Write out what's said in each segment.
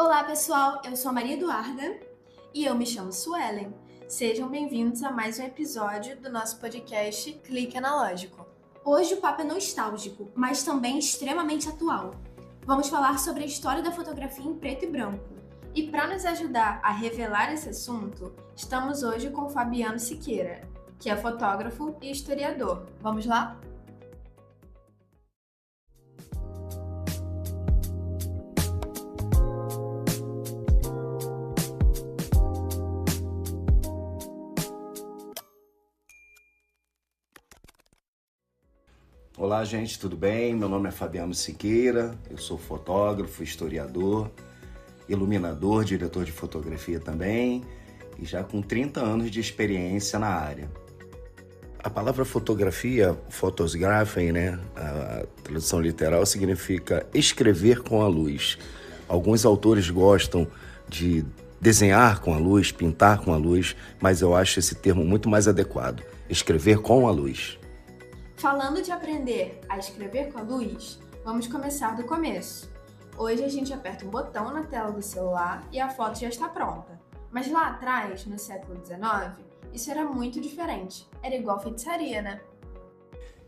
Olá pessoal, eu sou a Maria Eduarda e eu me chamo Suelen. Sejam bem-vindos a mais um episódio do nosso podcast Clique Analógico. Hoje o papo é nostálgico, mas também extremamente atual. Vamos falar sobre a história da fotografia em preto e branco. E para nos ajudar a revelar esse assunto, estamos hoje com o Fabiano Siqueira, que é fotógrafo e historiador. Vamos lá? Olá, gente, tudo bem? Meu nome é Fabiano Siqueira, eu sou fotógrafo, historiador, iluminador, diretor de fotografia também e já com 30 anos de experiência na área. A palavra fotografia, fotosgraphen, né? A tradução literal significa escrever com a luz. Alguns autores gostam de desenhar com a luz, pintar com a luz, mas eu acho esse termo muito mais adequado, escrever com a luz. Falando de aprender a escrever com a luz, vamos começar do começo. Hoje a gente aperta um botão na tela do celular e a foto já está pronta. Mas lá atrás, no século XIX, isso era muito diferente. Era igual feitiçaria, né?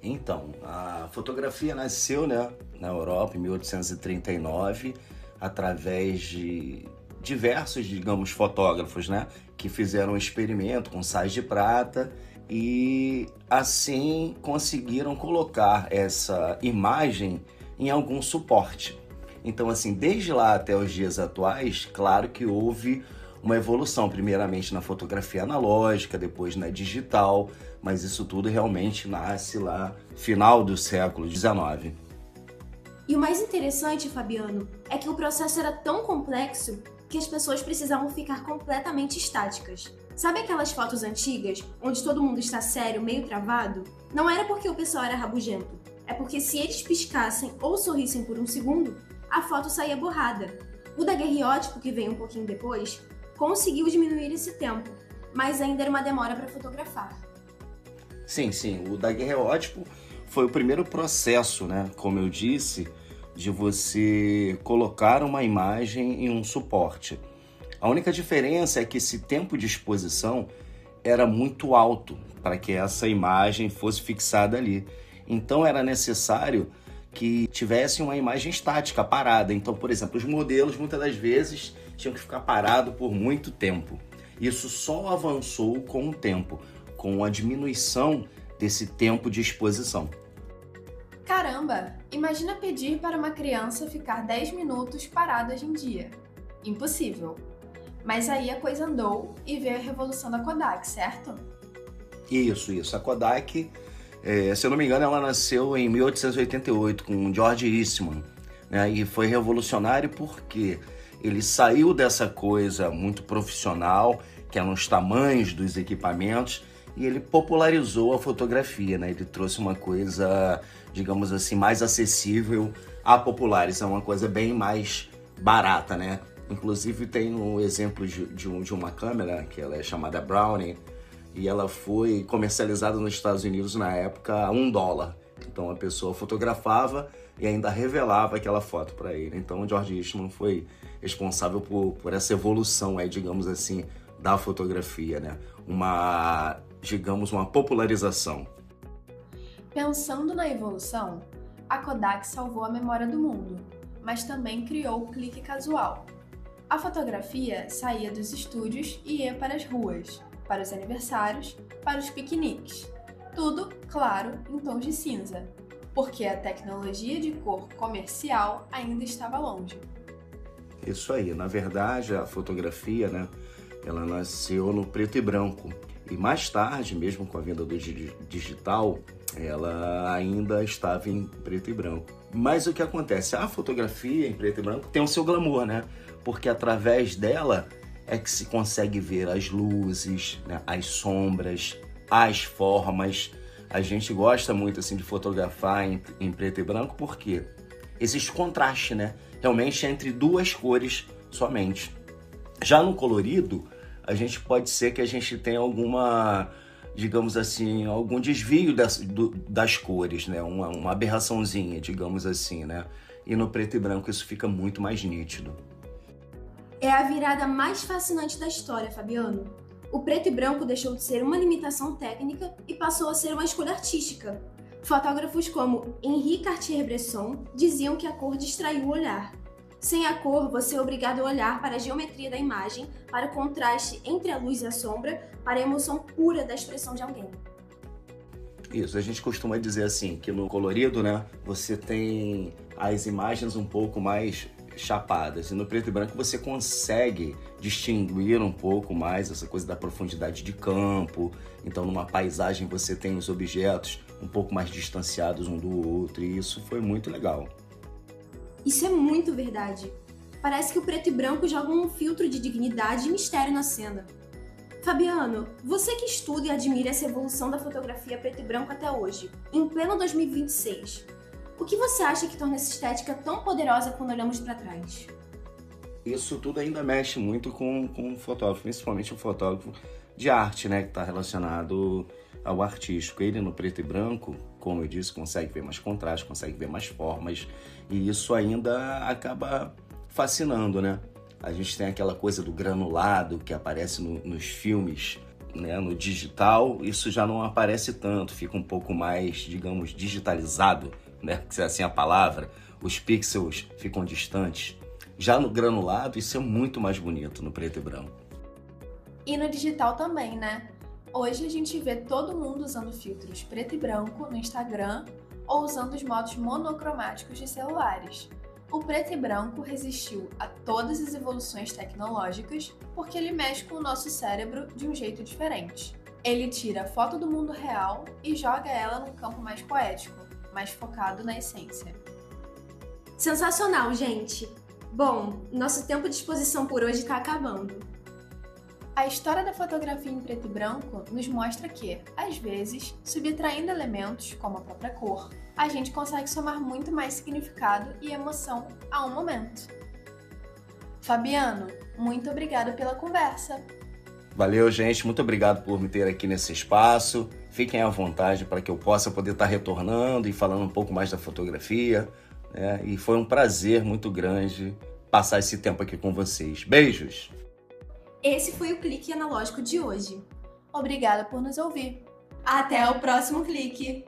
Então, a fotografia nasceu, na Europa em 1839, através de diversos, fotógrafos, que fizeram um experimento com sais de prata e assim conseguiram colocar essa imagem em algum suporte. Então, assim, desde lá até os dias atuais, claro que houve uma evolução, primeiramente na fotografia analógica, depois na digital, mas isso tudo realmente nasce lá final do século XIX. E o mais interessante, Fabiano, é que o processo era tão complexo que as pessoas precisavam ficar completamente estáticas. Sabe aquelas fotos antigas, onde todo mundo está sério, meio travado? Não era porque o pessoal era rabugento, é porque se eles piscassem ou sorrissem por um segundo, a foto saía borrada. O daguerreótipo, que veio um pouquinho depois, conseguiu diminuir esse tempo, mas ainda era uma demora para fotografar. Sim, o daguerreótipo foi o primeiro processo, como eu disse, de você colocar uma imagem em um suporte. A única diferença é que esse tempo de exposição era muito alto para que essa imagem fosse fixada ali. Então era necessário que tivesse uma imagem estática, parada. Então, por exemplo, os modelos muitas das vezes tinham que ficar parados por muito tempo. Isso só avançou com o tempo, com a diminuição desse tempo de exposição. Caramba! Imagina pedir para uma criança ficar 10 minutos parada hoje em dia. Impossível. Mas aí a coisa andou e veio a revolução da Kodak, certo? Isso. A Kodak, se eu não me engano, ela nasceu em 1888 com George Eastman, e foi revolucionário porque ele saiu dessa coisa muito profissional, que eram os tamanhos dos equipamentos, e ele popularizou a fotografia, Ele trouxe uma coisa, digamos assim, mais acessível a populares, é uma coisa bem mais barata, Inclusive tem um exemplo de uma câmera, que ela é chamada Brownie, e ela foi comercializada nos Estados Unidos na época a $1. Então a pessoa fotografava e ainda revelava aquela foto para ele. Então o George Eastman foi responsável por essa evolução, digamos assim, da fotografia, uma popularização. Pensando na evolução, a Kodak salvou a memória do mundo, mas também criou o clique casual. A fotografia saía dos estúdios e ia para as ruas, para os aniversários, para os piqueniques. Tudo, claro, em tons de cinza, porque a tecnologia de cor comercial ainda estava longe. Isso aí, na verdade a fotografia, ela nasceu no preto e branco. E mais tarde, mesmo com a vinda do digital, ela ainda estava em preto e branco. Mas o que acontece? A fotografia em preto e branco tem o seu glamour, Porque através dela é que se consegue ver as luzes, as sombras, as formas. A gente gosta muito assim de fotografar em preto e branco porque existe contraste, Realmente entre duas cores somente. Já no colorido, a gente pode ser que a gente tenha alguma, digamos assim, algum desvio das cores, Uma aberraçãozinha, digamos assim, E no preto e branco isso fica muito mais nítido. É a virada mais fascinante da história, Fabiano. O preto e branco deixou de ser uma limitação técnica e passou a ser uma escolha artística. Fotógrafos como Henri Cartier-Bresson diziam que a cor distraiu o olhar. Sem a cor, você é obrigado a olhar para a geometria da imagem, para o contraste entre a luz e a sombra, para a emoção pura da expressão de alguém. Isso, a gente costuma dizer assim, que no colorido, né, você tem as imagens um pouco mais chapadas, e no preto e branco você consegue distinguir um pouco mais essa coisa da profundidade de campo. Então numa paisagem você tem os objetos um pouco mais distanciados um do outro, e isso foi muito legal. Isso é muito verdade. Parece que o preto e branco jogam um filtro de dignidade e mistério na cena. Fabiano, você que estuda e admira essa evolução da fotografia preto e branco até hoje, em pleno 2026, o que você acha que torna essa estética tão poderosa quando olhamos para trás? Isso tudo ainda mexe muito com o fotógrafo, principalmente o fotógrafo de arte, né, que está relacionado ao artístico. Ele no preto e branco, como eu disse, consegue ver mais contraste, consegue ver mais formas, e isso ainda acaba fascinando, né? A gente tem aquela coisa do granulado que aparece nos filmes, né, no digital. Isso já não aparece tanto, fica um pouco mais, digamos, digitalizado, né, se é assim a palavra. Os pixels ficam distantes. Já no granulado, isso é muito mais bonito no preto e branco. E no digital também, né? Hoje a gente vê todo mundo usando filtros preto e branco no Instagram ou usando os modos monocromáticos de celulares. O preto e branco resistiu a todas as evoluções tecnológicas porque ele mexe com o nosso cérebro de um jeito diferente. Ele tira a foto do mundo real e joga ela num campo mais poético, mais focado na essência. Sensacional, gente! Bom, nosso tempo de exposição por hoje está acabando. A história da fotografia em preto e branco nos mostra que, às vezes, subtraindo elementos, como a própria cor, a gente consegue somar muito mais significado e emoção a um momento. Fabiano, muito obrigada pela conversa. Valeu, gente. Muito obrigado por me ter aqui nesse espaço. Fiquem à vontade para que eu possa poder estar retornando e falando um pouco mais da fotografia, né? E foi um prazer muito grande passar esse tempo aqui com vocês. Beijos! Esse foi o Clique Analógico de hoje. Obrigada por nos ouvir. Até o próximo clique!